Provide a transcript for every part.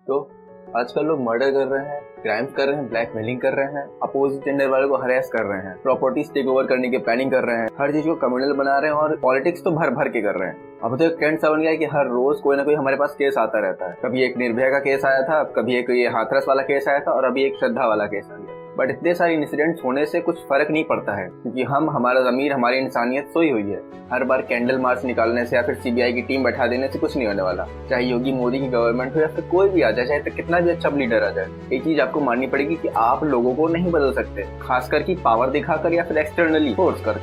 तो आजकल लोग मर्डर कर रहे हैं, क्राइम्स कर रहे हैं, ब्लैकमेलिंग कर रहे हैं, अपोजिट जेंडर वालों को हरेस कर रहे हैं, प्रॉपर्टीज टेक ओवर करने की प्लानिंग कर रहे हैं, हर चीज को कम्युनल बना रहे हैं और पॉलिटिक्स तो भर भर के कर रहे हैं। अब तो एक ट्रेंड सा बन गया है कि हर रोज कोई ना कोई हमारे पास केस आता रहता है। कभी एक निर्भया का केस आया था, कभी एक ये हाथरस वाला केस आया था और अभी एक श्रद्धा वाला केस आ गया। बट इतने सारे इंसिडेंट्स होने से कुछ फर्क नहीं पड़ता है, क्योंकि हमारा ज़मीर, हमारी इंसानियत सोई हुई है। हर बार कैंडल मार्च निकालने से या फिर सीबीआई की टीम बैठा देने से कुछ नहीं होने वाला। चाहे योगी मोदी की गवर्नमेंट हो या फिर कोई भी आ जाए, चाहे तो कितना भी अच्छा लीडर आ जाए, एक चीज आपको माननी पड़ेगी कि आप लोगों को नहीं बदल सकते, खासकर की पावर दिखाकर या फिर एक्सटर्नली फोर्स कर।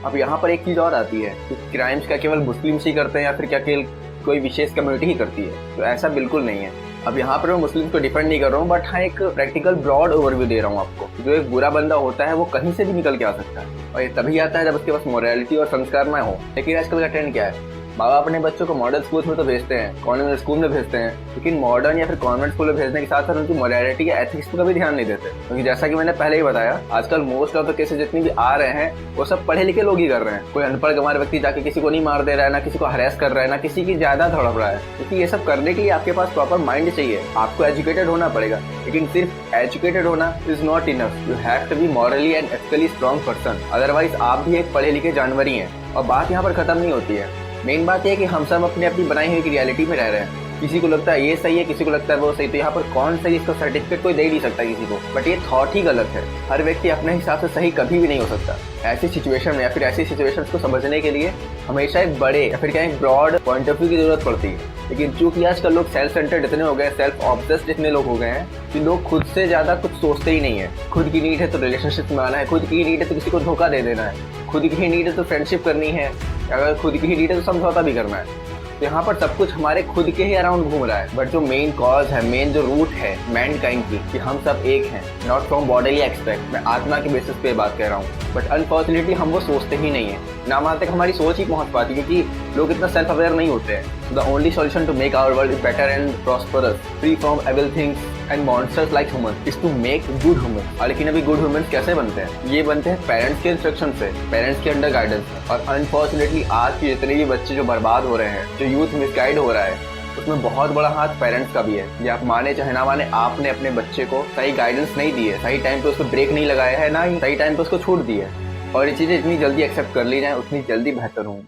अब यहाँ पर एक चीज और आती है कि क्राइम्स क्या केवल मुस्लिम्स ही करते हैं या फिर क्या केवल कोई विशेष कम्युनिटी ही करती है, तो ऐसा बिल्कुल नहीं है। अब यहाँ पर मैं मुस्लिम्स को डिफेंड नहीं कर रहा हूँ, बट हाँ एक प्रैक्टिकल ब्रॉड ओवरव्यू दे रहा हूँ आपको। जो एक बुरा बंदा होता है वो कहीं से भी निकल के आ सकता है, और ये तभी आता है जब उसके पास मोरालिटी और संस्कार ना हो। लेकिन आजकल का ट्रेंड क्या है, माँ बाप अपने बच्चों को मॉडर्न स्कूल में तो भेजते हैं, कॉन्वेंट स्कूल में भेजते हैं, लेकिन मॉडर्न या फिर कॉन्वेंट स्कूल में भेजने के साथ साथ उनकी मोरालिटी या एथिक्स पर कभी ध्यान नहीं देते। क्योंकि जैसा कि मैंने पहले ही बताया, आजकल मोस्ट ऑफ द केसेस जितनी भी आ रहे हैं वो सब पढ़े लिखे लोग ही कर रहे हैं। कोई अनपढ़ गंवार व्यक्ति जाके किसी को नहीं मार दे रहा है, ना किसी को हरेस कर रहा है, ना किसी की जायदाद हड़प रहा है। क्योंकि ये सब करने के लिए आपके पास प्रॉपर माइंड चाहिए, आपको एजुकेटेड होना पड़ेगा। लेकिन सिर्फ एजुकेटेड होना is not enough, you have to be morally and ethically strong person, otherwise आप भी एक पढ़े लिखे जानवर ही हैं। और बात यहाँ पर खत्म नहीं होती है। मेन बात यह है कि हम सब अपनी बनाई हुई रियलिटी में रह रहे हैं। किसी को लगता है ये सही है, किसी को लगता है वो सही, तो यहाँ पर कौन सही इसका सर्टिफिकेट कोई दे ही नहीं सकता किसी को। बट ये थॉट ही गलत है। हर व्यक्ति अपने हिसाब से सही कभी भी नहीं हो सकता। ऐसी सिचुएशन में या फिर ऐसी सिचुएशंस को समझने के लिए हमेशा एक बड़े या फिर क्या एक ब्रॉड पॉइंट ऑफ व्यू की जरूरत पड़ती है। लेकिन चूंकि आजकल लोग सेल्फ सेंटर्ड इतने हो गए, सेल्फ ऑब्सेस्ड इतने लोग हो गए हैं कि लोग खुद से ज्यादा कुछ सोचते ही नहीं है। खुद की नीड है तो रिलेशनशिप में आना है, खुद की नीड है तो किसी को धोखा दे देना है, खुद की नीड है तो फ्रेंडशिप करनी है, अगर खुद की नीड है तो समझौता भी करना है। तो यहाँ पर सब कुछ हमारे खुद के ही अराउंड घूम रहा है। बट जो मेन कॉज है, मेन जो रूट है मैनकाइंड की, कि हम सब एक हैं, नॉट फ्रॉम बॉडीली एक्सपेक्ट, मैं आत्मा के बेसिस पे बात कह रहा हूँ। बट अनफॉर्चुनेटली हम वो सोचते ही नहीं है, ना वहाँ तक हमारी सोच ही पहुँच पाती, क्योंकि लोग इतना सेल्फ अवेयर नहीं होते हैं। The only solution to make our world is better and prosperous, free from evil things and monsters like human, is to make good human. लेकिन अभी गुड ह्यूमन कैसे बनते हैं? ये बनते हैं पेरेंट्स के इंस्ट्रक्शन से, पेरेंट्स के अंडर गाइडेंस। और अनफॉर्चुनेटली आज के जितने भी बच्चे जो बर्बाद हो रहे हैं, जो यूथ मिसगाइड हो रहा है, उसमें बहुत बड़ा हाथ पेरेंट्स का भी है। ये आप माने चाहे ना माने, आपने अपने बच्चे को सही गाइडेंस नहीं दी है, सही टाइम पे उसको ब्रेक नहीं लगाया है, ना ही सही टाइम पे उसको छूट दी है। और ये चीज़ें जितनी जल्दी एक्सेप्ट कर ली जाए उतनी जल्दी बेहतर हों।